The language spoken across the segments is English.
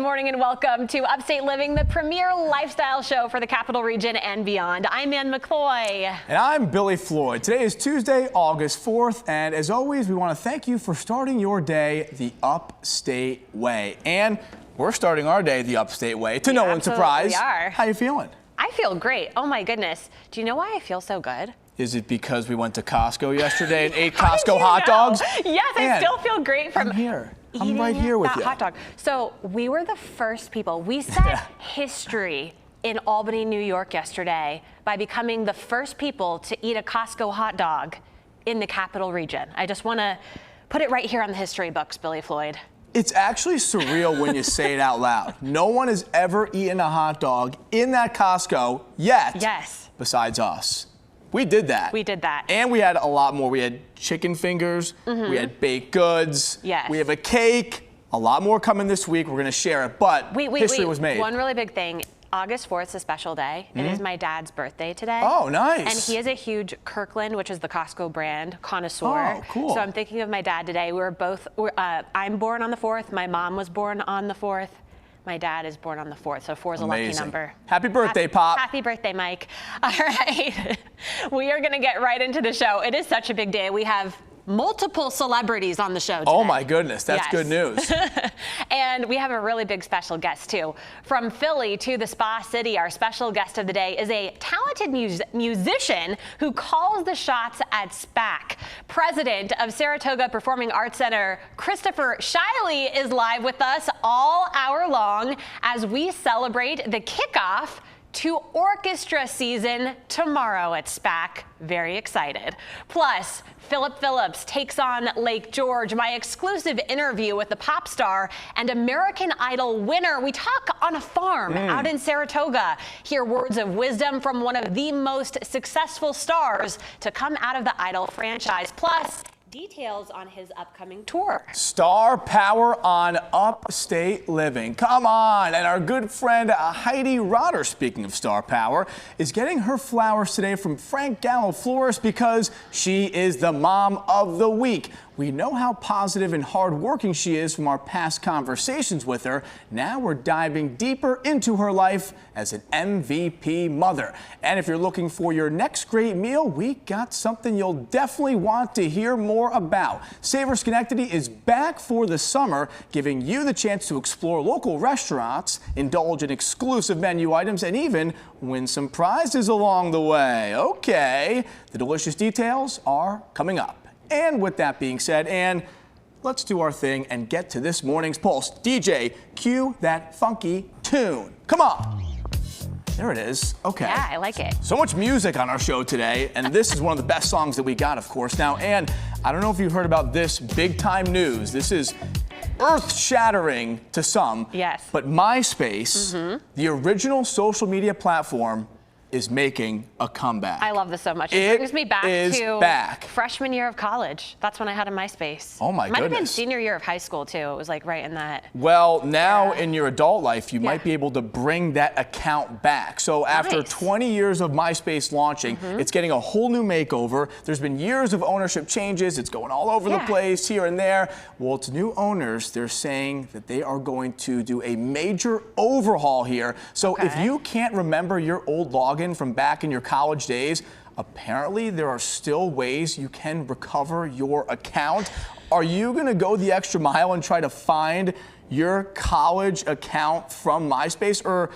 morning and welcome to Upstate Living, the premier lifestyle show for the Capital Region and beyond. I'm Ann McCloy. And I'm Billy Floyd. Today is Tuesday, August 4th, and as always, we want to thank you for starting your day the Upstate way. And we're starting our day the Upstate way, to no one's surprise. We are. How you feeling? I feel great. Oh my goodness. Do you know why I feel so good? Is it because we went to Costco yesterday and ate Costco hot dogs? Yes, I still feel great from I'm right here with you. Hot dog. So we were the first people. We set history in Albany, New York yesterday by becoming the first people to eat a Costco hot dog in the Capital Region. I just want to put it right here on the history books, Billy Floyd. It's actually surreal when you say it out loud. No one has ever eaten a hot dog in that Costco yet. Yes. Besides us. We did that. We did that. And we had a lot more. We had chicken fingers. We had baked goods. Yes. We have a cake. A lot more coming this week. We're going to share it. But history was made. One really big thing. August 4th is a special day. It is my dad's birthday today. Oh, nice. And he is a huge Kirkland, which is the Costco brand, connoisseur. Oh, cool. So I'm thinking of my dad today. I'm born on the 4th. My mom was born on the 4th. My dad is born on the 4th, so 4 is a lucky number. Happy birthday, Pop. Happy birthday, Mike. All right, we are gonna get right into the show. It is such a big day. We have multiple celebrities on the show today. Oh my goodness, that's good news. And we have a really big special guest too. From Philly to the Spa City, our special guest of the day is a talented musician who calls the shots at SPAC. President of Saratoga Performing Arts Center, Christopher Shiley, is live with us all hour long as we celebrate the kickoff to orchestra season tomorrow at SPAC. Very excited. Plus, Philip Phillips takes on Lake George, my exclusive interview with the pop star and American Idol winner. We talk on a farm out in Saratoga. Hear words of wisdom from one of the most successful stars to come out of the Idol franchise. Plus, details on his upcoming tour. Star power on Upstate Living. Come on. And our good friend Heidi Rotter, speaking of star power, is getting her flowers today from Frank Gallo Florist because she is the mom of the week. We know how positive and hardworking she is from our past conversations with her. Now we're diving deeper into her life as an MVP mother. And if you're looking for your next great meal, we got something you'll definitely want to hear more about. Savor Schenectady is back for the summer, giving you the chance to explore local restaurants, indulge in exclusive menu items, and even win some prizes along the way. Okay, the delicious details are coming up. And with that being said, Ann, let's do our thing and get to this morning's Pulse. DJ, cue that funky tune. Come on. There it is. Okay. Yeah, I like it. So much music on our show today, and this is one of the best songs that we got, of course. Now, Ann, I don't know if you heard about this big-time news. This is earth-shattering to some. Yes. But MySpace, the original social media platform, is making a comeback. I love this so much. It brings me back to freshman year of college. That's when I had a MySpace. Oh my goodness. Might have been senior year of high school too. It was like right in that. Well, now in your adult life, you might be able to bring that account back. So after 20 years of MySpace launching, it's getting a whole new makeover. There's been years of ownership changes. It's going all over the place, here and there. Well, it's new owners. They're saying that they are going to do a major overhaul here. So if you can't remember your old login from back in your college days, apparently there are still ways you can recover your account. Are you going to go the extra mile and try to find your college account from MySpace? Or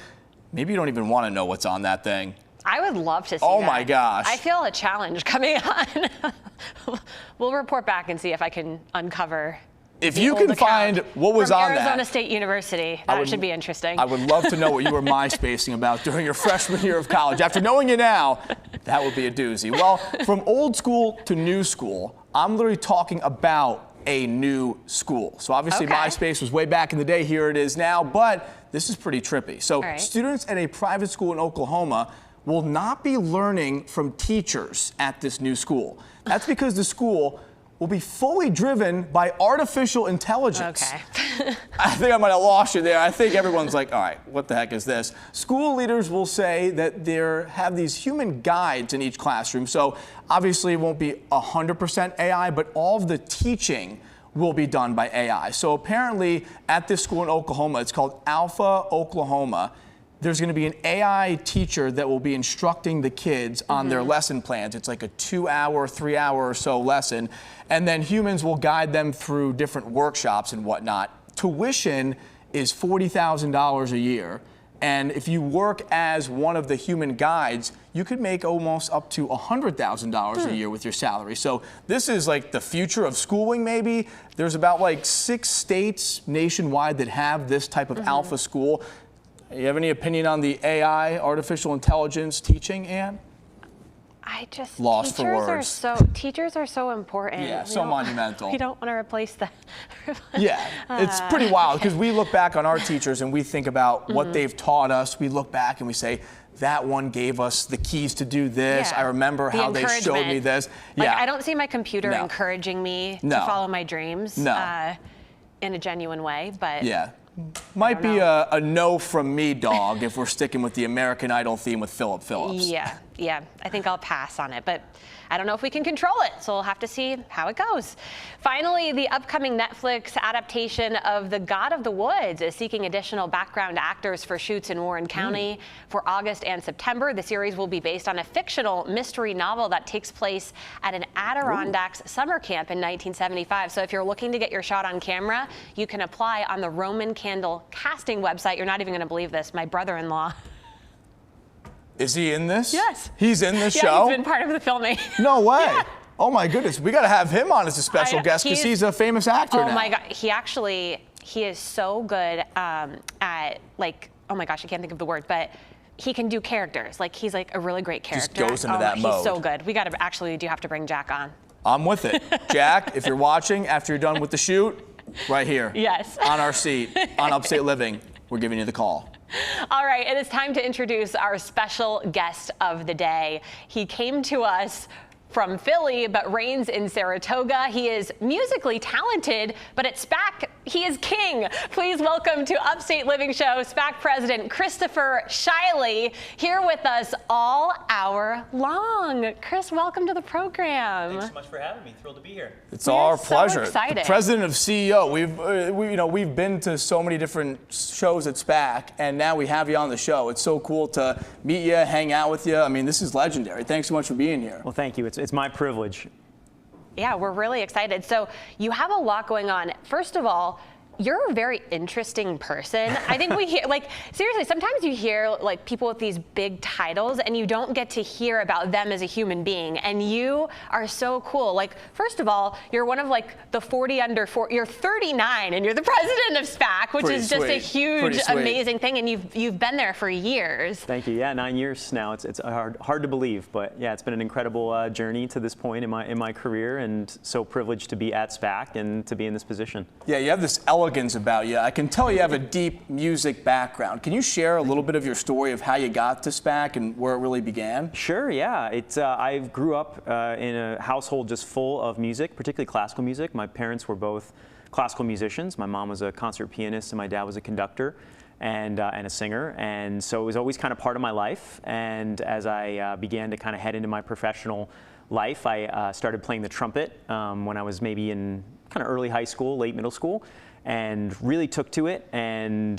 maybe you don't even want to know what's on that thing. I would love to see Oh that. my gosh. I feel a challenge coming on. We'll report back and see if I can uncover. If you can find what was on that. Arizona State University. That should be interesting. I would love to know what you were MySpacing about during your freshman year of college. After knowing you now, that would be a doozy. Well, from old school to new school, I'm literally talking about a new school. So obviously MySpace was way back in the day. Here it is now, but this is pretty trippy. So students at a private school in Oklahoma will not be learning from teachers at this new school. That's because the school will be fully driven by artificial intelligence. Okay. I think I might have lost you there. I think everyone's like, all right, what the heck is this? School leaders will say that they have these human guides in each classroom. So obviously it won't be 100% AI, but all of the teaching will be done by AI. So apparently at this school in Oklahoma, it's called Alpha, Oklahoma, there's going to be an AI teacher that will be instructing the kids on their lesson plans. It's like a 2-hour, 3-hour or so lesson. And then humans will guide them through different workshops and whatnot. Tuition is $40,000 a year. And if you work as one of the human guides, you could make almost up to $100,000 a year with your salary. So this is like the future of schooling, maybe. There's about like 6 states nationwide that have this type of alpha school. You have any opinion on the AI, artificial intelligence teaching, Ann? I just Lost for words. Teachers are so important. Yeah, so monumental. We don't want to replace them. Yeah, it's pretty wild because we look back on our teachers and we think about what they've taught us. We look back and we say, that one gave us the keys to do this. Yeah. I remember how they showed me this. Like, Yeah, I don't see my computer encouraging me to follow my dreams in a genuine way, but yeah. Might be a no from me, dog, if we're sticking with the American Idol theme with Philip Phillips. Yeah, I think I'll pass on it, but I don't know if we can control it, so we'll have to see how it goes. Finally, the upcoming Netflix adaptation of The God of the Woods is seeking additional background actors for shoots in Warren County for August and September. The series will be based on a fictional mystery novel that takes place at an Adirondacks summer camp in 1975. So if you're looking to get your shot on camera, you can apply on the Roman Candle casting website. You're not even going to believe this. My brother-in-law. Is he in this? Yes. He's in this show? Yeah, he's been part of the filming. No way. Yeah. Oh my goodness, we got to have him on as a special guest because he's a famous actor now. Oh my God, he is so good at, like, oh my gosh, I can't think of the word, but he can do characters. Like, he's like a really great character. Just goes into that mode. He's so good. We got to actually do have to bring Jack on. I'm with it. Jack, if you're watching after you're done with the shoot, right here. Yes. On our seat, on Upstate Living, we're giving you the call. All right, it is time to introduce our special guest of the day. He came to us from Philly, but reigns in Saratoga. He is musically talented, but at SPAC, he is king. Please welcome to Upstate Living Show SPAC President Christopher Shiley, here with us all hour long. Chris, welcome to the program. Thanks so much for having me. Thrilled to be here. It's our pleasure. So excited. The president of CEO. We've been to so many different shows at SPAC, and now we have you on the show. It's so cool to meet you, hang out with you. I mean, this is legendary. Thanks so much for being here. Well, thank you. It's my privilege. Yeah, we're really excited. So you have a lot going on. First of all, you're a very interesting person. I think we hear, like, seriously, sometimes you hear like people with these big titles and you don't get to hear about them as a human being. And you are so cool. Like, first of all, you're one of like the 40 under 40, you're 39 and you're the president of SPAC, which is just a huge, amazing thing. And you've been there for years. Thank you. Yeah, 9 years now. It's hard to believe, but yeah, it's been an incredible journey to this point in my career, and so privileged to be at SPAC and to be in this position. Yeah, you have this elegance about you. I can tell you have a deep music background. Can you share a little bit of your story of how you got to SPAC and where it really began? Sure, yeah. I grew up in a household just full of music, particularly classical music. My parents were both classical musicians. My mom was a concert pianist and my dad was a conductor and a singer. And so it was always kind of part of my life. And as I began to kind of head into my professional life, I started playing the trumpet when I was maybe in kind of early high school, late middle school, and really took to it, and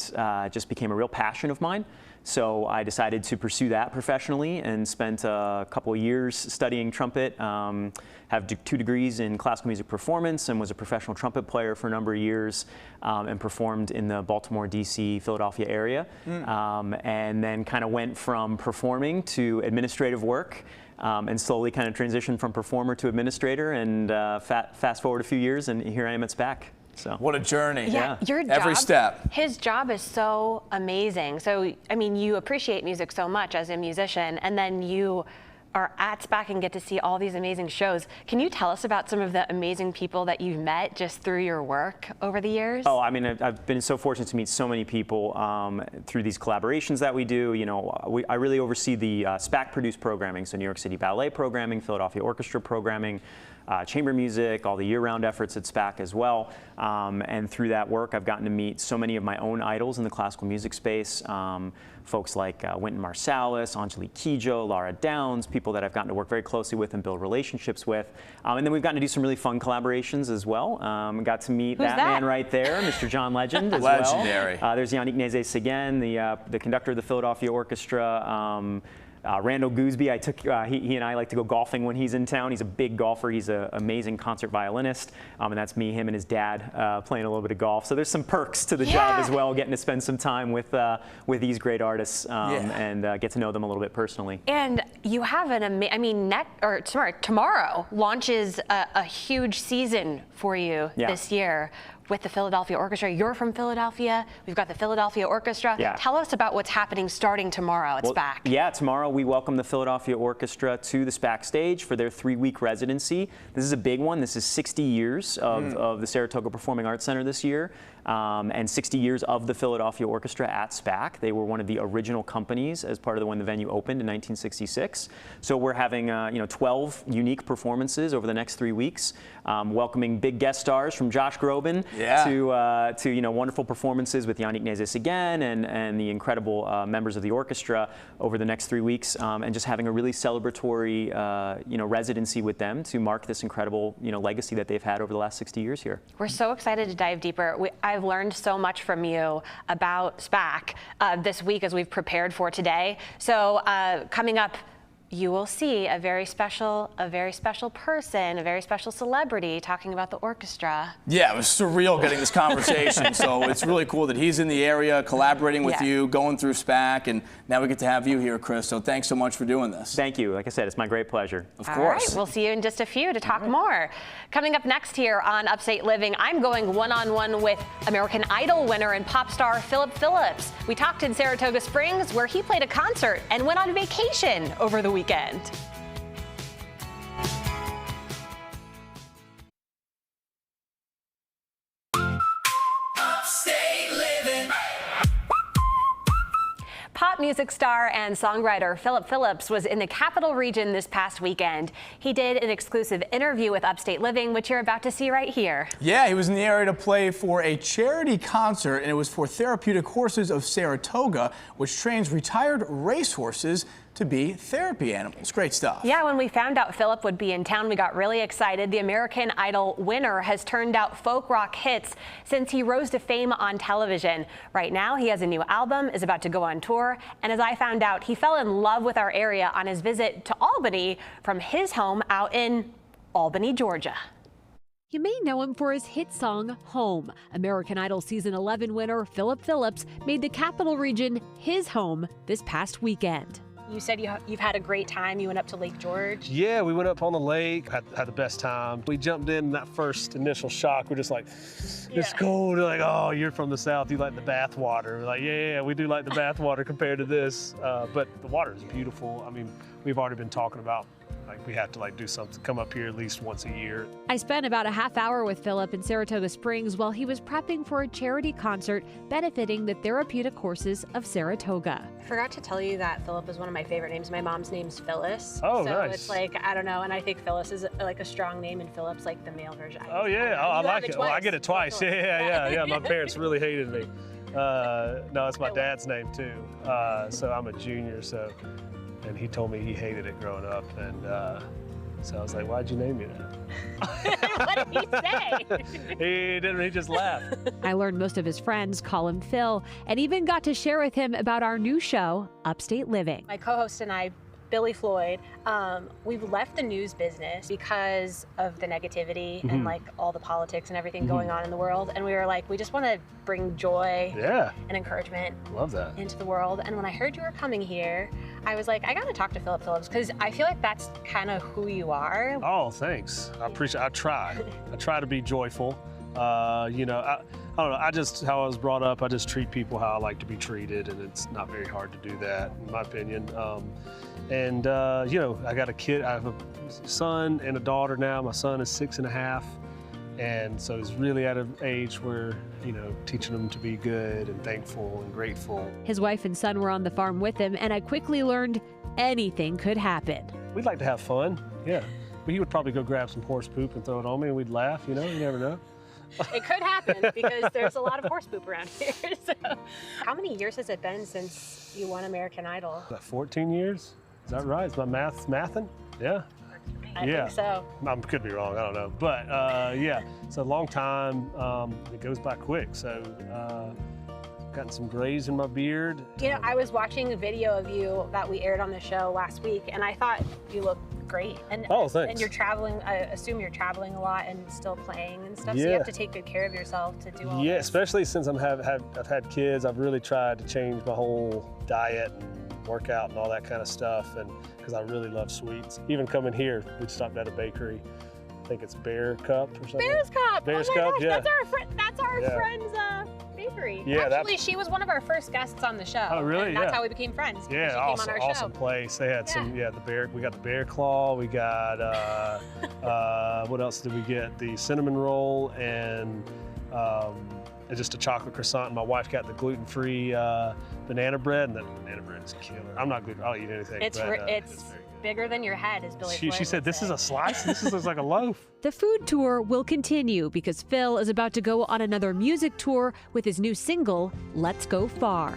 just became a real passion of mine. So I decided to pursue that professionally and spent a couple of years studying trumpet, have 2 degrees in classical music performance, and was a professional trumpet player for a number of years, and performed in the Baltimore, DC, Philadelphia area. And then kind of went from performing to administrative work, and slowly kind of transitioned from performer to administrator, and fast forward a few years, and here I am at SPAC. So. What a journey. Yeah, your job, every step. His job is so amazing. So, I mean, you appreciate music so much as a musician, and then you are at SPAC and get to see all these amazing shows. Can you tell us about some of the amazing people that you've met just through your work over the years? Oh, I mean, I've been so fortunate to meet so many people through these collaborations that we do. You know, I really oversee the SPAC-produced programming, so New York City Ballet programming, Philadelphia Orchestra programming, chamber music, all the year-round efforts at SPAC as well. And through that work, I've gotten to meet so many of my own idols in the classical music space, folks like Wynton Marsalis, Angelique Kidjo, Laura Downs, people that I've gotten to work very closely with and build relationships with. And then we've gotten to do some really fun collaborations as well. Got to meet that man right there, Mr. John Legend as Legendary. well. There's Yannick Nézet-Séguin, the conductor of the Philadelphia Orchestra. Randall Gooseby, he and I like to go golfing when he's in town. He's a big golfer. He's an amazing concert violinist. And that's me, him, and his dad playing a little bit of golf. So there's some perks to the job as well, getting to spend some time with these great artists and get to know them a little bit personally. And you have tomorrow launches a huge season for you this year with the Philadelphia Orchestra. You're from Philadelphia. We've got the Philadelphia Orchestra. Tell us about what's happening starting tomorrow at SPAC. Yeah, tomorrow we welcome the Philadelphia Orchestra to the SPAC stage for their 3-week residency. This is a big one. This is 60 years of the Saratoga Performing Arts Center this year. And 60 years of the Philadelphia Orchestra at SPAC. They were one of the original companies as part of when the venue opened in 1966. So we're having 12 unique performances over the next 3 weeks, welcoming big guest stars from Josh Groban to wonderful performances with Yannick Nézet-Séguin and the incredible members of the orchestra over the next 3 weeks, and just having a really celebratory residency with them to mark this incredible legacy that they've had over the last 60 years here. We're so excited to dive deeper. I've learned so much from you about SPAC this week as we've prepared for today. So coming up, you will see a very special person, a very special celebrity talking about the orchestra. Yeah, it was surreal getting this conversation. So it's really cool that he's in the area, collaborating with you, going through SPAC, and now we get to have you here, Chris. So thanks so much for doing this. Thank you. Like I said, it's my great pleasure. Of course. All right, we'll see you in just a few to talk more. Coming up next here on Upstate Living, I'm going one-on-one with American Idol winner and pop star Philip Phillips. We talked in Saratoga Springs, where he played a concert and went on vacation over the weekend. Upstate Living. Pop music star and songwriter Philip Phillips was in the Capital Region this past weekend. He did an exclusive interview with Upstate Living, which you're about to see right here. Yeah, he was in the area to play for a charity concert, and it was for Therapeutic Horses of Saratoga, which trains retired racehorses to be therapy animals. Great stuff. Yeah, when we found out Philip would be in town, we got really excited. The American Idol winner has turned out folk rock hits since he rose to fame on television. Right now, he has a new album, is about to go on tour, and as I found out, he fell in love with our area on his visit to Albany from his home out in Albany, Georgia. You may know him for his hit song, Home. American Idol Season 11 winner Philip Phillips made the Capital Region his home this past weekend. You said you've had a great time. You went up to Lake George. Yeah, we went up on the lake, had the best time. We jumped in that first initial shock. We're just like, it's cold. They're like, oh, you're from the South. You like the bath water. We're like, yeah, we do like the bath water compared to this. But the water is beautiful. I mean, we've already been talking about we have to do something, come up here at least once a year. I spent about a half hour with Philip in Saratoga Springs while he was prepping for a charity concert benefiting the Therapeutic Horses of Saratoga. I forgot to tell you that Philip is one of my favorite names. My mom's name's Phyllis. Oh, so nice. It's like, I don't know, and I think Phyllis is like a strong name, and Philip's like the male version. Oh, yeah, I like it. Well, I get it twice. Yeah. My parents really hated me. No, it's my dad's name too. So I'm a junior, and he told me he hated it growing up, and so I was like, why'd you name me that? What did he say? He didn't, he just laughed. I learned most of his friends call him Phil, and even got to share with him about our new show, Upstate Living. My co-host and I, Billy Floyd, we've left the news business because of the negativity and all the politics and everything going on in the world. And we were like, we just want to bring joy and encouragement into the world. And when I heard you were coming here, I was like, I got to talk to Philip Phillips because I feel like that's kind of who you are. Oh, thanks. I appreciate it. I try to be joyful. I don't know, how I was brought up, I just treat people how I like to be treated, and it's not very hard to do that, in my opinion. I got a kid, I have a son and a daughter now. My son is 6.5, and so he's really at an age where, teaching him to be good and thankful and grateful. His wife and son were on the farm with him, and I quickly learned anything could happen. We'd like to have fun, yeah. But he would probably go grab some horse poop and throw it on me, and we'd laugh, you never know. It could happen because there's a lot of horse poop around here. So, how many years has it been since you won American Idol? About 14 years? Is that right? Is my mathing? Yeah. I think so. I could be wrong, I don't know. But yeah, it's a long time. It goes by quick. So gotten some grays in my beard. You know, I was watching a video of you that we aired on the show last week, and I thought you looked great. And, oh, thanks. And you're traveling, I assume you're traveling a lot and still playing and stuff, so you have to take good care of yourself to do all Yeah, this. especially since I've had kids, I've really tried to change my whole diet and workout and all that kind of stuff, and because I really love sweets. Even coming here, we stopped at a bakery. I think it's Bear Cup or something. Bear's Cup! Bear's oh my Cup, gosh, yeah. That's our friend's bakery. Yeah, actually, she was one of our first guests on the show. Oh, really? And that's Yeah. how we became friends. Yeah, she awesome, came on our awesome show. place. They had some, we got the bear claw, we got, what else did we get? The cinnamon roll and just a chocolate croissant. And my wife got the gluten-free banana bread, and that banana bread is killer. I'm not gluten, I'll eat anything. It's but, it's very good. bigger than your head, as Billy She Floyd said, would this say. is a slice? This is like a loaf. The food tour will continue because Phil is about to go on another music tour with his new single, Let's Go Far.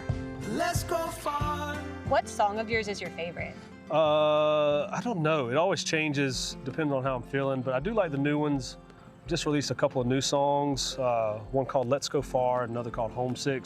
Let's go far. What song of yours is your favorite? I don't know. It always changes depending on how I'm feeling, but I do like the new ones. Just released a couple of new songs, one called Let's Go Far, another called Homesick.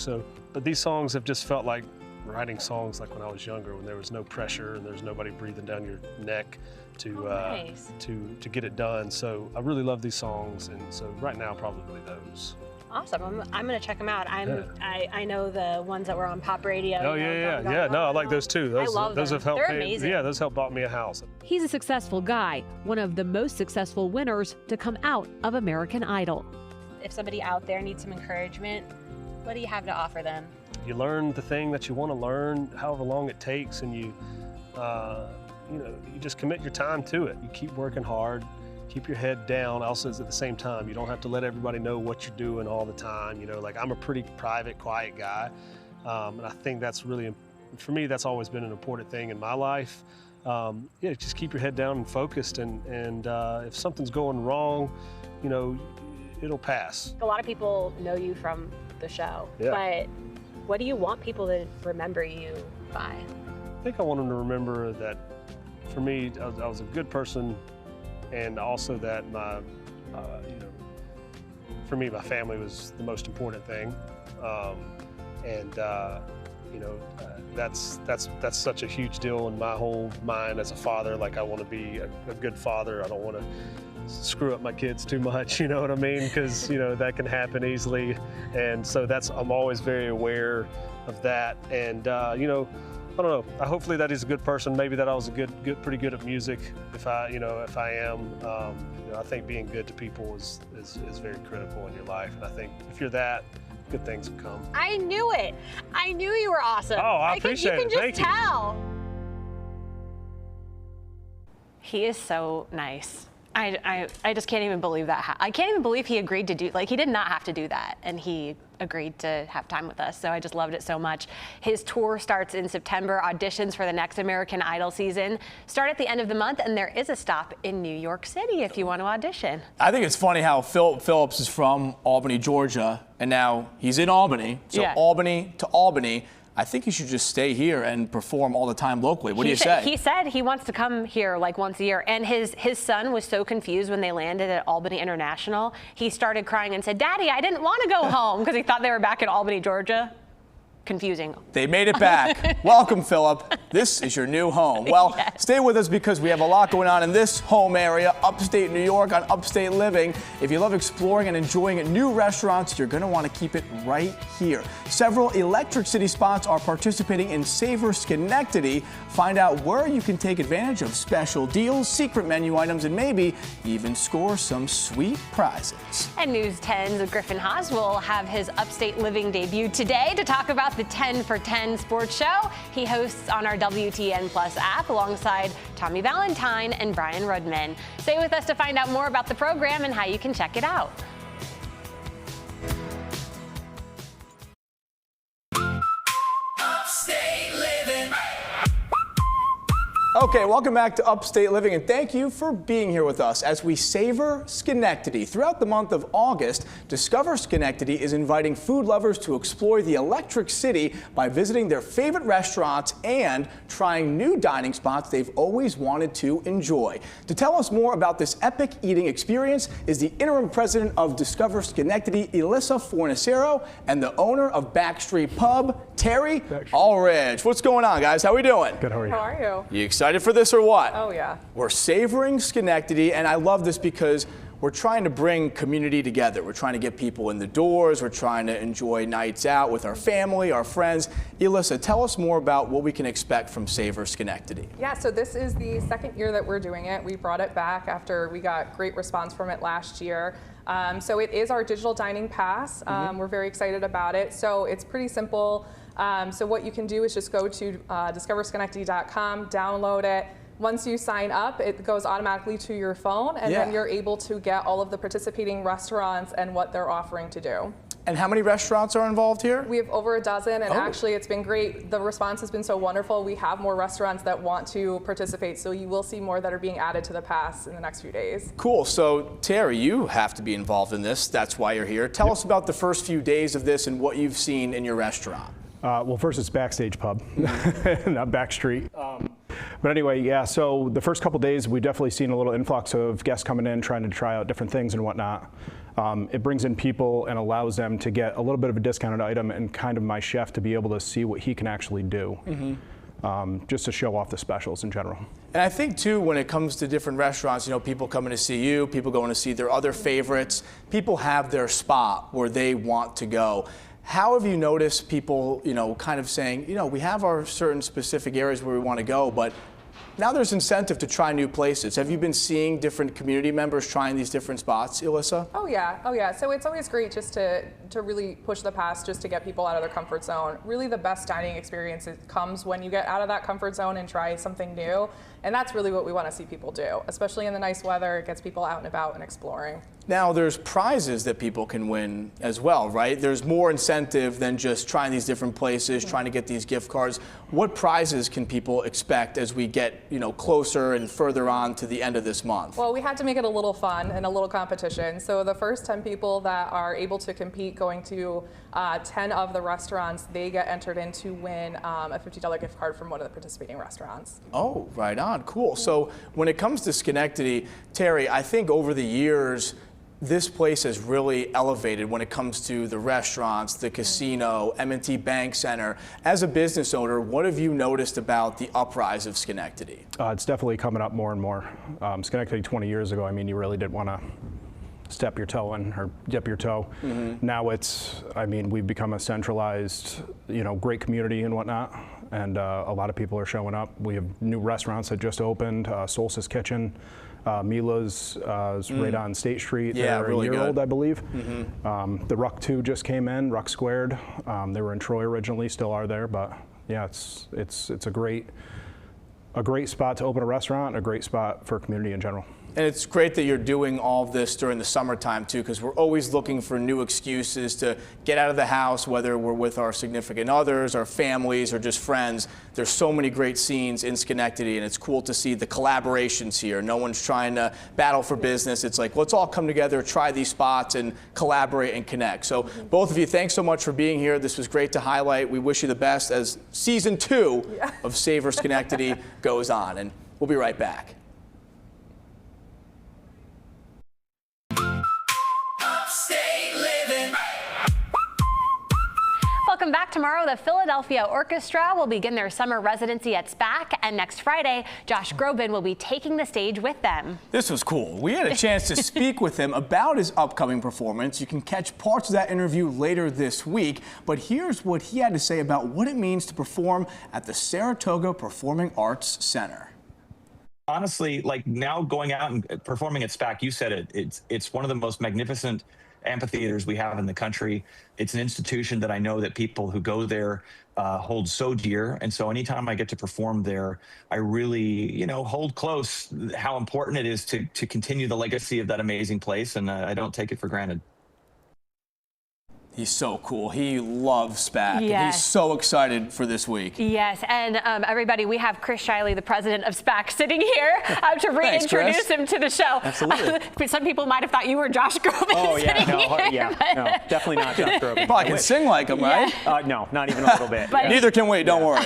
But these songs have just felt like writing songs like when I was younger, when there was no pressure and there's nobody breathing down your neck to nice. to get it done. So I really love these songs, and so right now probably those. Awesome. I'm gonna check them out. I know the ones that were on pop radio. Oh you know, yeah. Gone, Gone, No, I Gone. like those too. I love those them. have helped They're pay. amazing. Yeah, those helped bought me a house. He's a successful guy, one of the most successful winners to come out of American Idol. If somebody out there needs some encouragement, what do you have to offer them? You learn the thing that you want to learn, however long it takes, and you just commit your time to it. You keep working hard, keep your head down. Also, at the same time, you don't have to let everybody know what you're doing all the time. You know, like I'm a pretty private, quiet guy, and I think that's really, for me, that's always been an important thing in my life. Just keep your head down and focused, and if something's going wrong, you know, it'll pass. A lot of people know you from the show, but what do you want people to remember you by? I think I want them to remember that, for me, I was a good person, and also that my, for me, my family was the most important thing, that's such a huge deal in my whole mind as a father. Like I want to be a good father. I don't want to screw up my kids too much, you know what I mean? Because that can happen easily, and so I'm always very aware of that. And I don't know. Hopefully that he's a good person. Maybe that I was pretty good at music. If I am, I think being good to people is very critical in your life. And I think if you're that, good things will come. I knew it. I knew you were awesome. Oh, I appreciate it. You can Thank just you. tell. He is so nice. I just can't even believe that. I can't even believe he agreed to do, he did not have to do that, and he agreed to have time with us. So I just loved it so much. His tour starts in September. Auditions for the next American Idol season start at the end of the month, and there is a stop in New York City if you want to audition. I think it's funny how Phil Phillips is from Albany, Georgia, and now he's in Albany. So Albany to Albany. I think he should just stay here and perform all the time locally. What do you say? He said he wants to come here like once a year. And his son was so confused when they landed at Albany International. He started crying and said, "Daddy, I didn't want to go home," because he thought they were back in Albany, Georgia. Confusing. They made it back. Welcome, Philip. This is your new home. Well, stay with us because we have a lot going on in this home area, upstate New York on Upstate Living. If you love exploring and enjoying new restaurants, you're going to want to keep it right here. Several Electric City spots are participating in Savor Schenectady. Find out where you can take advantage of special deals, secret menu items, and maybe even score some sweet prizes. And News 10's Griffin Haas will have his Upstate Living debut today to talk about the 10 for 10 sports show he hosts on our WTN Plus app alongside Tommy Valentine and Brian Rudman. Stay with us to find out more about the program and how you can check it out. Okay, welcome back to Upstate Living, and thank you for being here with us as we savor Schenectady. Throughout the month of August, Discover Schenectady is inviting food lovers to explore the Electric City by visiting their favorite restaurants and trying new dining spots they've always wanted to enjoy. To tell us more about this epic eating experience is the interim president of Discover Schenectady, Elissa Fornicero, and the owner of Backstreet Pub, Terry Allridge. What's going on, guys? How we doing? Good, how are you? How are you? You excited for this or what? Oh, yeah. We're savoring Schenectady, and I love this because we're trying to bring community together. We're trying to get people in the doors. We're trying to enjoy nights out with our family, our friends. Elissa, tell us more about what we can expect from Savor Schenectady. Yeah, so this is the second year that we're doing it. We brought it back after we got great response from it last year. So it is our digital dining pass. We're very excited about it. So it's pretty simple. So what you can do is just go to discoverschenectady.com, download it. Once you sign up, it goes automatically to your phone, and then you're able to get all of the participating restaurants and what they're offering to do. And how many restaurants are involved here? We have over a dozen, and actually it's been great. The response has been so wonderful. We have more restaurants that want to participate, so you will see more that are being added to the pass in the next few days. Cool. So, Terry, you have to be involved in this. That's why you're here. Tell us about the first few days of this and what you've seen in your restaurant. Well, first it's Backstage Pub, not Backstreet. But anyway, yeah, so the first couple days we definitely seen a little influx of guests coming in trying to try out different things and whatnot. It brings in people and allows them to get a little bit of a discounted item and kind of my chef to be able to see what he can actually do. Just to show off the specials in general. And I think too, when it comes to different restaurants, you know, people coming to see you, people going to see their other favorites, people have their spot where they want to go. How have you noticed people, you know, kind of saying, you know, we have our certain specific areas where we want to go, but now there's incentive to try new places. Have you been seeing different community members trying these different spots, Elissa? Oh yeah. So it's always great just to really push the pass, just to get people out of their comfort zone. Really the best dining experience comes when you get out of that comfort zone and try something new. And that's really what we want to see people do, especially in the nice weather. It gets people out and about and exploring. Now there's prizes that people can win as well, right? There's more incentive than just trying these different places, trying to get these gift cards. What prizes can people expect as we get, you know, closer and further on to the end of this month? Well, we had to make it a little fun and a little competition. So the first 10 people that are able to compete going to 10 of the restaurants, they get entered in to win a $50 gift card from one of the participating restaurants. Oh, right on. Cool. So when it comes to Schenectady, Terry, I think over the years, this place has really elevated when it comes to the restaurants, the casino, M&T Bank Center. As a business owner, what have you noticed about the uprise of Schenectady? It's definitely coming up more and more. Schenectady 20 years ago, I mean, you really didn't want to step your toe in or dip your toe. Now it's, I mean, we've become a centralized, you know, great community and whatnot. And a lot of people are showing up. We have new restaurants that just opened, Solstice Kitchen. Mila's is right on State Street. Yeah, They're really a year good. old, I believe. The Ruck 2 just came in, Ruck Squared. They were in Troy originally, still are there, but yeah, it's a great spot to open a restaurant, a great spot for community in general. And it's great that you're doing all of this during the summertime too, because we're always looking for new excuses to get out of the house, whether we're with our significant others, our families, or just friends. There's so many great scenes in Schenectady, and it's cool to see the collaborations here. No one's trying to battle for business. It's like, let's all come together, try these spots, and collaborate and connect. So both of you, thanks so much for being here. This was great to highlight. We wish you the best as season 2 of Savor Schenectady goes on, and we'll be right back. Welcome back. Tomorrow, the Philadelphia Orchestra will begin their summer residency at SPAC, and next Friday, Josh Groban will be taking the stage with them. This was cool. We had a chance to speak with him about his upcoming performance. You can catch parts of that interview later this week, but here's what he had to say about what it means to perform at the Saratoga Performing Arts Center. Honestly, like now going out and performing at SPAC, you said it, it's one of the most magnificent amphitheaters we have in the country. It's an institution that I know that people who go there hold so dear. And so anytime I get to perform there, I really, you know, hold close how important it is to continue the legacy of that amazing place. And I don't take it for granted. He's so cool. He loves SPAC. And Yes. he's so excited for this week. Yes, and everybody, we have Chris Shiley, the president of SPAC, sitting here to reintroduce him to the show. Absolutely. Some people might have thought you were Josh Groban. Oh, yeah. sitting No, here, but- no, definitely not Josh Groban. Probably can sing like him, right? No, not even a little bit. But- Neither can we, don't worry.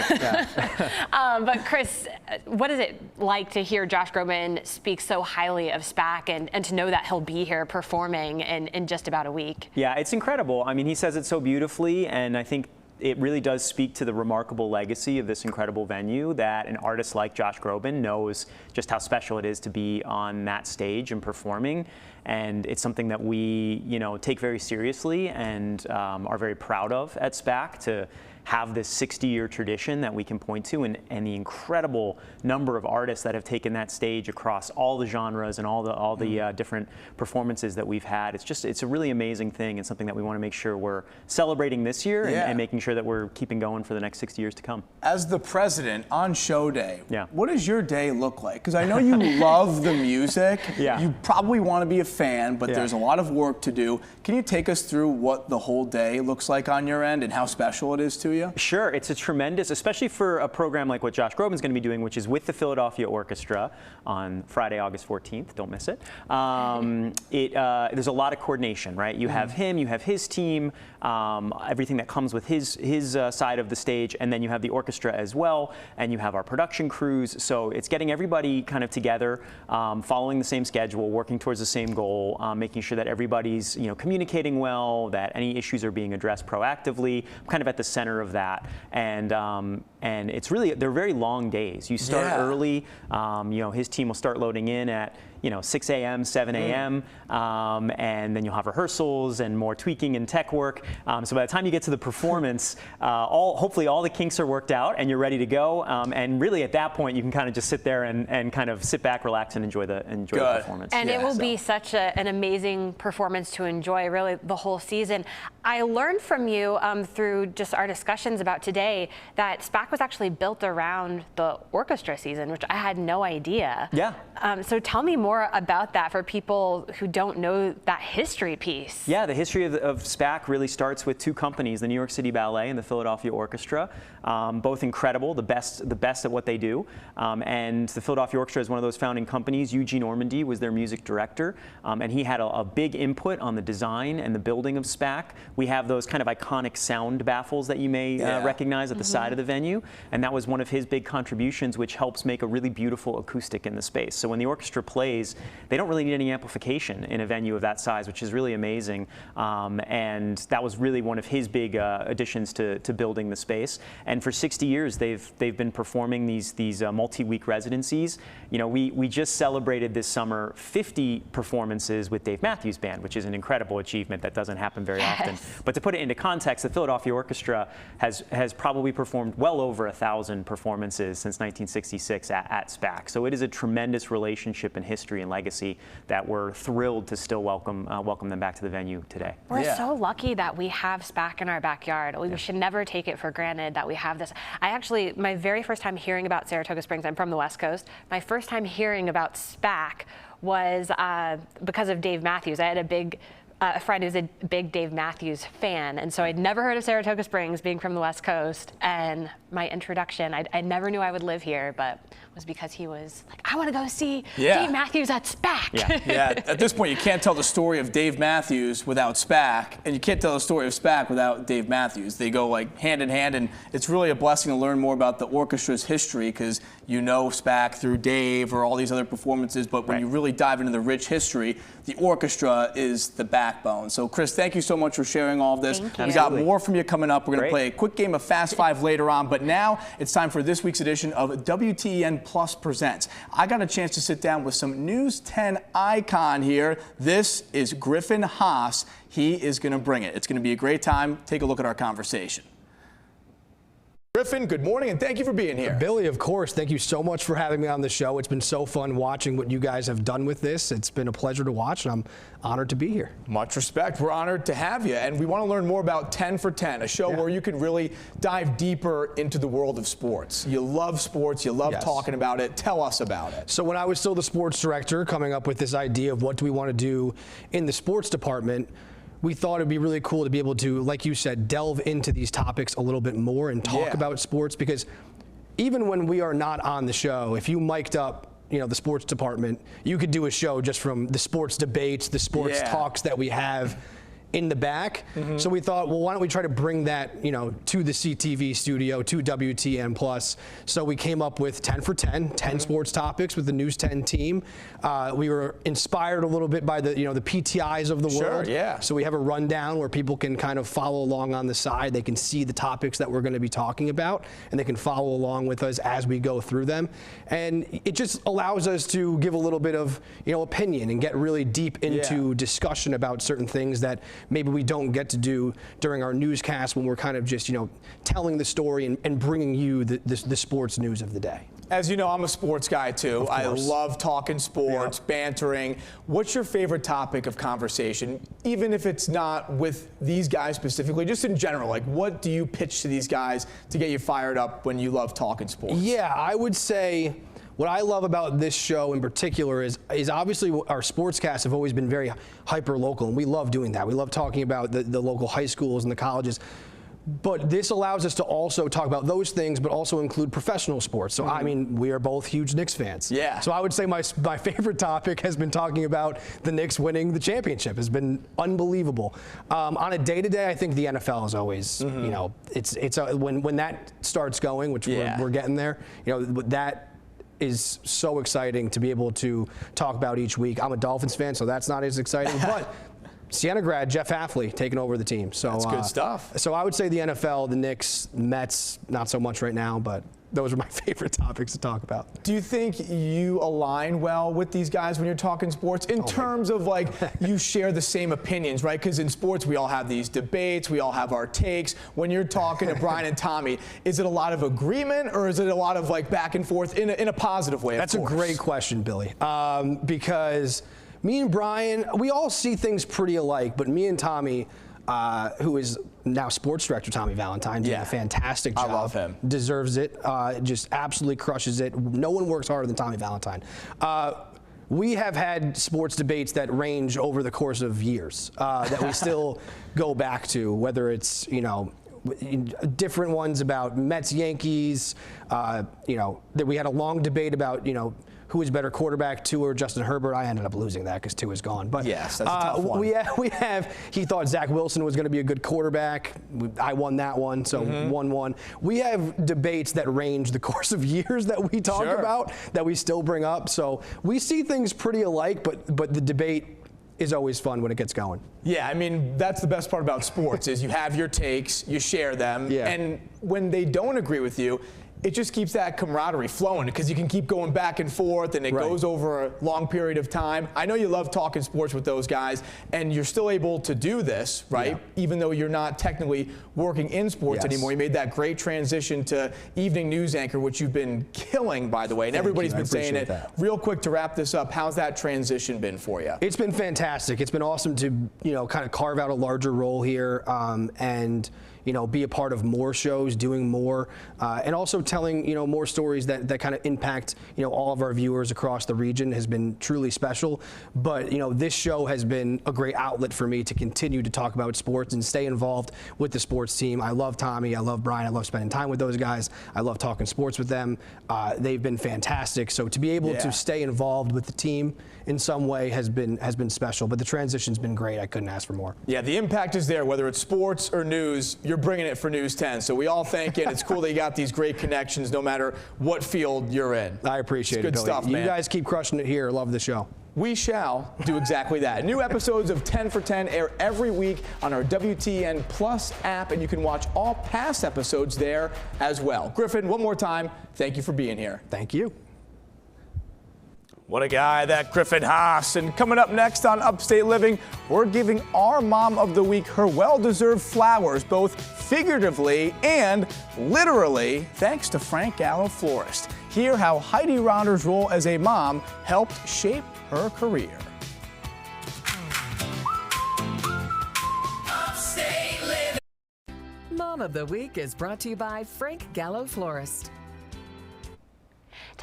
But Chris, what is it like to hear Josh Groban speak so highly of SPAC and to know that he'll be here performing in just about a week? Yeah, it's incredible. I mean, he says it so beautifully, and I think it really does speak to the remarkable legacy of this incredible venue, that an artist like Josh Groban knows just how special it is to be on that stage and performing. And it's something that we, take very seriously and are very proud of at SPAC, to have this 60-year tradition that we can point to, and the incredible number of artists that have taken that stage across all the genres and all the different performances that we've had. It's a really amazing thing, and something that we want to make sure we're celebrating this year and making sure that we're keeping going for the next 60 years to come. As the president on show day, Yeah. what does your day look like? Because I know you love the music. Yeah. You probably want to be a fan, but Yeah. there's a lot of work to do. Can you take us through what the whole day looks like on your end and how special it is to you? Sure, it's a tremendous, especially for a program like what Josh Groban's going to be doing, which is with the Philadelphia Orchestra on Friday, August 14th. Don't miss it. There's a lot of coordination, right? You have him, you have his team, everything that comes with his side of the stage, and then you have the orchestra as well, and you have our production crews. So it's getting everybody kind of together, following the same schedule, working towards the same goal, making sure that everybody's communicating well, that any issues are being addressed proactively. I'm kind of at the center of that. And it's really, they're very long days. You start early. His team will start loading in at 6 a.m., 7 a.m., and then you'll have rehearsals and more tweaking and tech work. So by the time you get to the performance, hopefully all the kinks are worked out and you're ready to go. And really at that point, you can kind of just sit there and kind of sit back, relax, and enjoy the performance. And it will be such an amazing performance to enjoy really the whole season. I learned from you through just our discussions about today that SPAC was actually built around the orchestra season, which I had no idea. Yeah. So tell me more about that for people who don't know that history piece. Yeah, the history of SPAC really starts with two companies, the New York City Ballet and the Philadelphia Orchestra, both incredible, the best at what they do. And the Philadelphia Orchestra is one of those founding companies. Eugene Ormandy was their music director, and he had a big input on the design and the building of SPAC. We have those kind of iconic sound baffles that you may recognize at the side of the venue, and that was one of his big contributions, which helps make a really beautiful acoustic in the space. So when the orchestra plays, they don't really need any amplification in a venue of that size, which is really amazing. And that was really one of his big additions to building the space. And for 60 years, they've been performing these multi-week residencies. We just celebrated this summer 50 performances with Dave Matthews Band, which is an incredible achievement that doesn't happen very often. But to put it into context, the Philadelphia Orchestra has probably performed well over 1,000 performances since 1966 at SPAC. So it is a tremendous relationship and history and legacy that we're thrilled to still welcome them back to the venue today. We're so lucky that we have SPAC in our backyard. We should never take it for granted that we have this. My very first time hearing about Saratoga Springs, I'm from the West Coast, my first time hearing about SPAC was because of Dave Matthews. I had a friend who's a big Dave Matthews fan, and so I'd never heard of Saratoga Springs, being from the West Coast, and my introduction, I never knew I would live here, but it was because he was like, I want to go see Dave Matthews at SPAC. Yeah, at this point, you can't tell the story of Dave Matthews without SPAC, and you can't tell the story of SPAC without Dave Matthews. They go like hand in hand, and it's really a blessing to learn more about the orchestra's history, because SPAC through Dave or all these other performances, but when you really dive into the rich history, the orchestra is the backbone. So Chris, thank you so much for sharing all of this. We got more from you coming up. We're going to play a quick game of Fast Five later on, but now it's time for this week's edition of WTN Plus Presents. I got a chance to sit down with some News 10 icon here. This is Griffin Haas. He is going to bring it. It's going to be a great time. Take a look at our conversation. Griffin, good morning, and thank you for being here. Billy, of course, thank you so much for having me on the show. It's been so fun watching what you guys have done with this. It's been a pleasure to watch, and I'm honored to be here. Much respect. We're honored to have you, and we want to learn more about 10 for 10, a show where you can really dive deeper into the world of sports. You love sports. You love talking about it. Tell us about it. So when I was still the sports director, coming up with this idea of what do we want to do in the sports department, we thought it'd be really cool to be able to, like you said, delve into these topics a little bit more and talk about sports, because even when we are not on the show, if you mic'd up the sports department, you could do a show just from the sports debates, the sports talks that we have in the back. So we thought, well, why don't we try to bring that, to the CTV studio, to WTN Plus. So we came up with 10 for 10 sports topics with the News 10 team. We were inspired a little bit by the, the PTIs of the world. So we have a rundown where people can kind of follow along on the side. They can see the topics that we're going to be talking about, and they can follow along with us as we go through them. And it just allows us to give a little bit of, opinion and get really deep into discussion about certain things that maybe we don't get to do during our newscast when we're kind of just, telling the story and bringing you the sports news of the day. As you know, I'm a sports guy too. I love talking sports, bantering. What's your favorite topic of conversation, even if it's not with these guys specifically, just in general? Like, what do you pitch to these guys to get you fired up when you love talking sports? Yeah, I would say what I love about this show in particular is obviously our sportscasts have always been very hyper-local, and we love doing that. We love talking about the local high schools and the colleges. But this allows us to also talk about those things, but also include professional sports. So, I mean, we are both huge Knicks fans. Yeah. So I would say my favorite topic has been talking about the Knicks winning the championship. Has been unbelievable. On a day-to-day, I think the NFL is always, it's when that starts going, which we're getting there, that is so exciting to be able to talk about each week. I'm a Dolphins fan, so that's not as exciting, but Siena grad Jeff Hafley taking over the team. So that's good stuff. So I would say the NFL, the Knicks, Mets, not so much right now, but those are my favorite topics to talk about. Do you think you align well with these guys when you're talking sports in terms of like you share the same opinions, right? Because in sports we all have these debates, we all have our takes. When you're talking to Brian and Tommy, is it a lot of agreement or is it a lot of like back and forth in a positive way? That's a great question, Billy, because me and Brian, we all see things pretty alike, but me and Tommy, who is now sports director Tommy Valentine, doing a fantastic job. I love him. Deserves it. Just absolutely crushes it. No one works harder than Tommy Valentine. We have had sports debates that range over the course of years that we still go back to, whether it's, different ones about Mets, Yankees, that we had a long debate about, who is better quarterback, Tua or Justin Herbert. I ended up losing that because Tua is gone. But yes, that's a tough one. He thought Zach Wilson was going to be a good quarterback. I won that one, so 1-1. We have debates that range the course of years that we talk about, that we still bring up. So we see things pretty alike, but the debate is always fun when it gets going. Yeah, I mean, that's the best part about sports is you have your takes, you share them, and when they don't agree with you, it just keeps that camaraderie flowing because you can keep going back and forth and it goes over a long period of time. I know you love talking sports with those guys and you're still able to do this, right? Even though you're not technically working in sports anymore. You made that great transition to evening news anchor, which you've been killing, by the way, and everybody's been saying it. Real quick to wrap this up, how's that transition been for you? It's been fantastic. It's been awesome to, kind of carve out a larger role here and be a part of more shows, doing more, and also telling, more stories that kind of impact, all of our viewers across the region has been truly special. But, this show has been a great outlet for me to continue to talk about sports and stay involved with the sports team. I love Tommy. I love Brian. I love spending time with those guys. I love talking sports with them. They've been fantastic. So to be able to stay involved with the team in some way has been special. But the transition's been great. I couldn't ask for more. Yeah, the impact is there, whether it's sports or news. You're bringing it for News 10. So we all thank you. It's cool that you got these great connections no matter what field you're in. I appreciate it, Billy. Good stuff, man. You guys keep crushing it here. Love the show. We shall do exactly that. New episodes of 10 for 10 air every week on our WTN Plus app, and you can watch all past episodes there as well. Griffin, one more time, thank you for being here. Thank you. What a guy, that Griffin Haas. And coming up next on Upstate Living, we're giving our Mom of the Week her well-deserved flowers, both figuratively and literally, thanks to Frank Gallo Florist. Hear how Heidi Ronder's role as a mom helped shape her career. Upstate Living. Mom of the Week is brought to you by Frank Gallo Florist.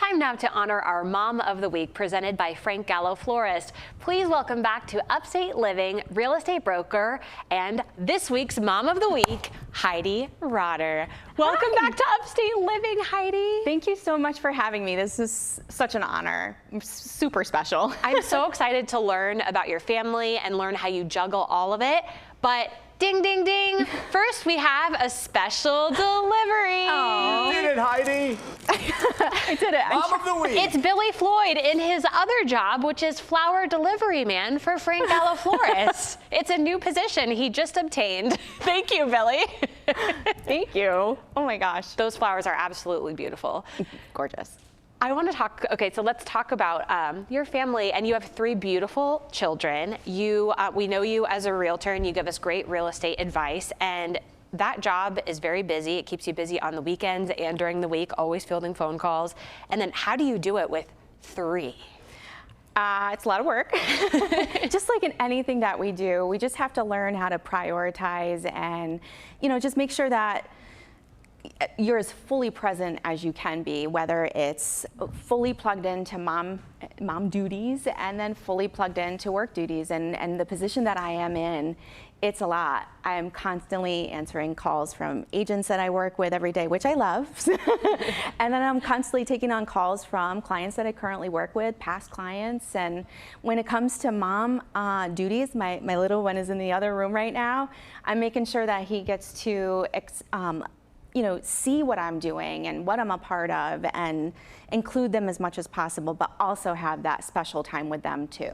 Time now to honor our Mom of the Week, presented by Frank Gallo Florist. Please welcome back to Upstate Living real estate broker and this week's Mom of the Week, Heidi Rotter. Welcome back to Upstate Living, Heidi. Thank you so much for having me. This is such an honor. Super special. I'm so excited to learn about your family and learn how you juggle all of it. But ding, ding, ding. First, we have a special delivery. You did it, Heidi. I did it. Mom of the Week. It's Billy Floyd in his other job, which is flower delivery man for Frank Gallo Florist. It's a new position he just obtained. Thank you, Billy. Thank you. Oh my gosh. Those flowers are absolutely beautiful. Gorgeous. I want to talk, okay, so let's talk about your family, and you have 3 beautiful children. We know you as a realtor, and you give us great real estate advice, and that job is very busy. It keeps you busy on the weekends and during the week, always fielding phone calls. And then how do you do it with 3? It's a lot of work. Just like in anything that we do, we just have to learn how to prioritize and, just make sure that you're as fully present as you can be, whether it's fully plugged into mom duties and then fully plugged into work duties. And the position that I am in, it's a lot. I'm constantly answering calls from agents that I work with every day, which I love. And then I'm constantly taking on calls from clients that I currently work with, past clients. And when it comes to mom duties, my little one is in the other room right now. I'm making sure that he gets to see what I'm doing and what I'm a part of and include them as much as possible, but also have that special time with them too.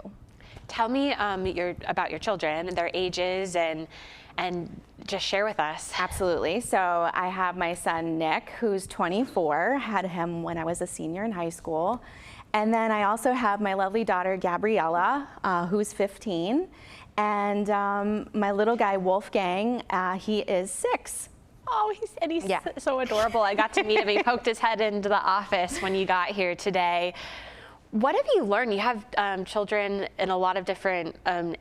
Tell me about your children and their ages and just share with us. Absolutely. So I have my son, Nick, who's 24, had him when I was a senior in high school. And then I also have my lovely daughter, Gabriella, who's 15. And my little guy, Wolfgang, he is 6. Oh, he's so adorable. I got to meet him. He poked his head into the office when you got here today. What have you learned? You have children in a lot of different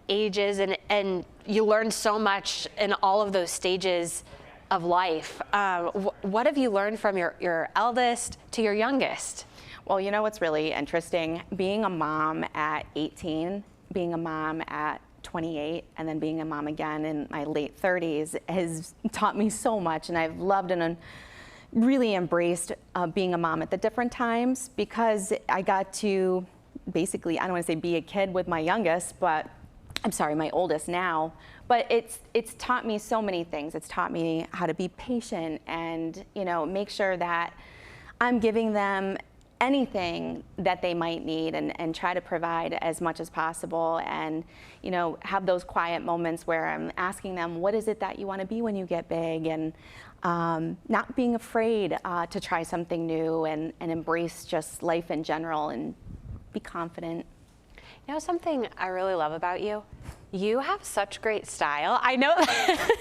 ages, and you learn so much in all of those stages of life. What have you learned from your eldest to your youngest? Well, you know what's really interesting? Being a mom at 18, being a mom at 28, and then being a mom again in my late 30s has taught me so much, and I've loved and really embraced being a mom at the different times, because I got to basically, I don't want to say be a kid with my youngest, but I'm sorry, my oldest now, but it's taught me so many things. It's taught me how to be patient and make sure that I'm giving them anything that they might need and try to provide as much as possible, and have those quiet moments where I'm asking them, what is it that you want to be when you get big, and not being afraid to try something new and embrace just life in general and be confident. Something I really love about you? You have such great style. I know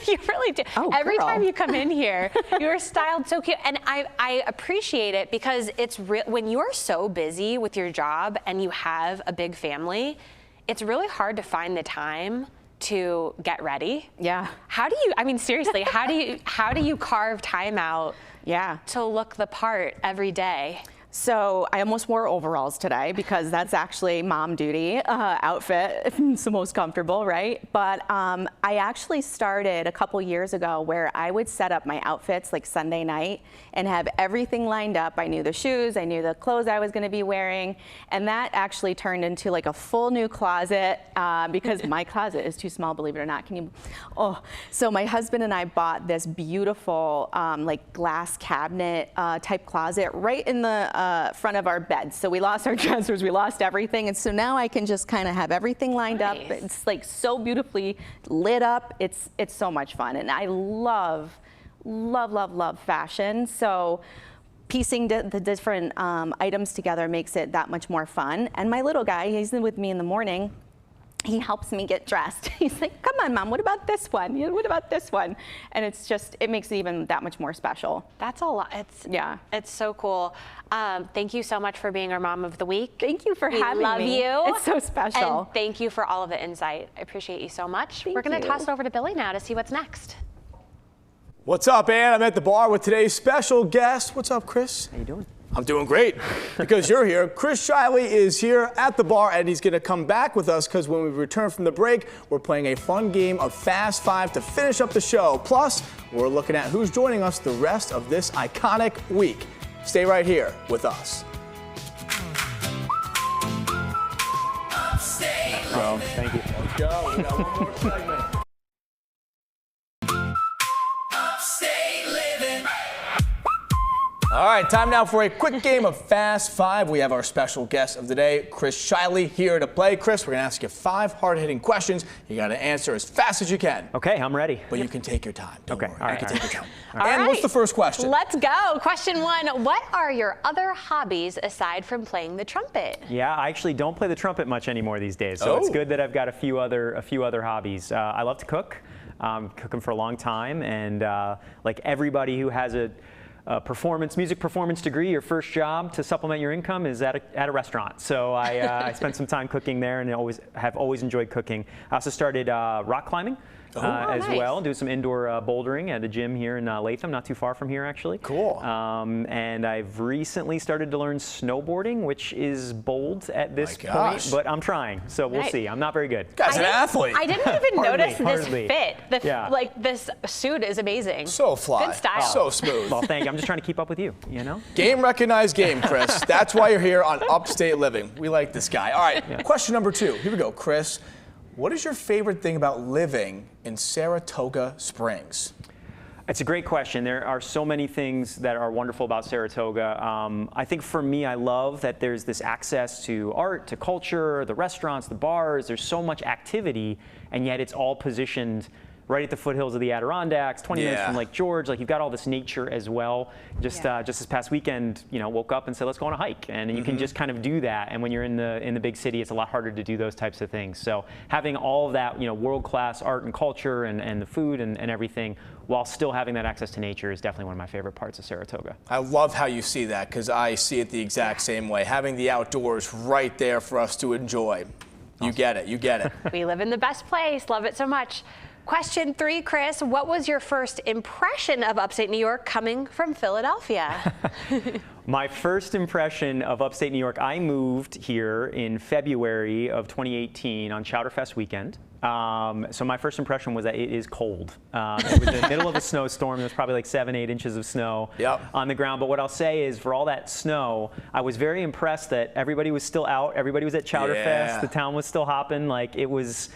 you really do. Oh, Every girl. time you come in here, you're styled so cute. And I appreciate it, because it's when you're so busy with your job and you have a big family, it's really hard to find the time to get ready. Yeah. How do you, seriously, how do you carve time out to look the part every day? So I almost wore overalls today, because that's actually mom duty outfit. It's the most comfortable, right? But I actually started a couple years ago where I would set up my outfits like Sunday night and have everything lined up. I knew the shoes, I knew the clothes I was going to be wearing, and that actually turned into like a full new closet, because my closet is too small, believe it or not. So my husband and I bought this beautiful like glass cabinet type closet right in the front of our bed. So we lost our dressers, we lost everything, and so now I can just kind of have everything lined up. It's like so beautifully lit up. It's so much fun, and I love fashion. So piecing the different items together makes it that much more fun. And my little guy, he's with me in the morning. He helps me get dressed. He's like, come on, Mom, what about this one? What about this one? And it makes it even that much more special. That's a lot. It's so cool. Thank you so much for being our Mom of the Week. Thank you for having me. We love you. It's so special. And thank you for all of the insight. I appreciate you so much. We're going to toss it over to Billy now to see what's next. What's up, Ann? I'm at the bar with today's special guest. What's up, Chris? How you doing? I'm doing great because you're here. Chris Shiley is here at the bar, and he's going to come back with us because when we return from the break, we're playing a fun game of Fast Five to finish up the show. Plus, we're looking at who's joining us the rest of this iconic week. Stay right here with us. Bro, thank you. Let's go. We got one more segment. All right, time now for a quick game of Fast Five. We have our special guest of the day, Chris Shiley, here to play. Chris, we're going to ask you 5 hard-hitting questions. You got to answer as fast as you can. Okay, I'm ready. But you can take your time. Don't worry. All right, you can take your time. All and right. what's the first question? Let's go. Question 1. What are your other hobbies aside from playing the trumpet? Yeah, I actually don't play the trumpet much anymore these days, so it's good that I've got a few other hobbies. I love to cook. Cooking for a long time, and like everybody who has a music performance degree, your first job to supplement your income is at a restaurant. So I spent some time cooking there, and have always enjoyed cooking. I also started rock climbing as well, do some indoor bouldering at a gym here in Latham, not too far from here actually. Cool. And I've recently started to learn snowboarding, which is bold at this point, but I'm trying. So we'll see. I'm not very good. Guy's an athlete. I didn't even notice this hardly. fit. Like this suit is amazing. So fly. Good style. So smooth. Well, thank you. I'm just trying to keep up with you, you know? Game recognized game, Chris. That's why you're here on Upstate Living. We like this guy. All right, question number 2. Here we go, Chris. What is your favorite thing about living in Saratoga Springs? It's a great question. There are so many things that are wonderful about Saratoga. I think for me, I love that there's this access to art, to culture, the restaurants, the bars. There's so much activity, and yet it's all positioned right at the foothills of the Adirondacks, 20 minutes from Lake George. Like, you've got all this nature as well. Just this past weekend, woke up and said, let's go on a hike. And you can just kind of do that. And when you're in the big city, it's a lot harder to do those types of things. So having all of that, world-class art and culture and the food and everything, while still having that access to nature, is definitely one of my favorite parts of Saratoga. I love how you see that, because I see it the exact same way. Having the outdoors right there for us to enjoy. You get it. You get it. We live in the best place. Love it so much. Question 3, Chris, what was your first impression of upstate New York coming from Philadelphia? My first impression of upstate New York, I moved here in February of 2018 on Chowderfest weekend. So my first impression was that it is cold. It was in the middle of a snowstorm. There was probably like 7-8 inches of snow on the ground. But what I'll say is, for all that snow, I was very impressed that everybody was still out. Everybody was at Chowderfest. The town was still hopping. Like, it was,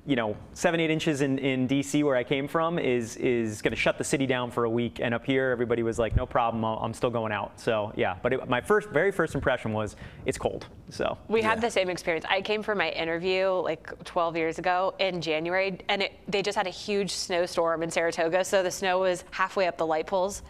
7-8 inches in DC, where I came from, is going to shut the city down for a week. And up here, everybody was like, no problem, I'm still going out. So yeah, but my very first impression was, it's cold. So we had the same experience. I came for my interview like 12 years ago in January, and they just had a huge snowstorm in Saratoga. So the snow was halfway up the light poles.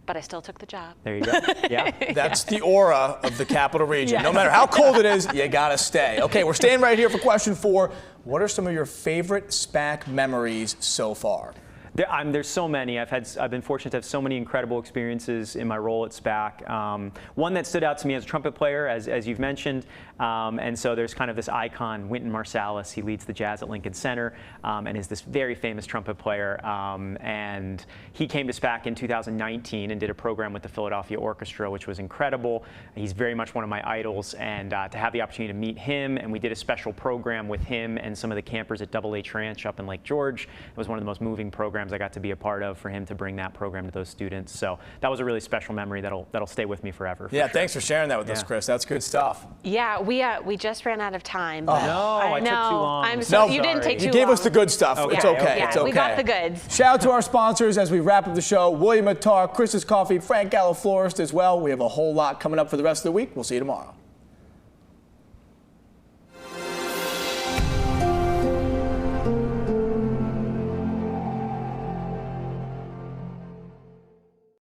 But I still took the job. There you go. Yeah. That's the aura of the capital region. No matter how cold it is, you gotta stay. Okay, we're staying right here for question 4. What are some of your favorite SPAC memories so far? There's so many. I've been fortunate to have so many incredible experiences in my role at SPAC. One that stood out to me as a trumpet player, as you've mentioned, and so there's kind of this icon, Wynton Marsalis. He leads the jazz at Lincoln Center and is this very famous trumpet player. And he came to SPAC in 2019 and did a program with the Philadelphia Orchestra, which was incredible. He's very much one of my idols, and to have the opportunity to meet him, and we did a special program with him and some of the campers at Double H Ranch up in Lake George. It was one of the most moving programs I got to be a part of, for him to bring that program to those students. So that was a really special memory that'll stay with me forever. Yeah, thanks for sharing that with us, Chris. That's good stuff. Yeah, we just ran out of time. No, I took too long. I'm so you didn't take too long. You gave us the good stuff. Okay, it's okay. Yeah, It's okay. we got the goods. Shout out to our sponsors as we wrap up the show. William Attar, Chris's Coffee, Frank Gallo Florist as well. We have a whole lot coming up for the rest of the week. We'll see you tomorrow.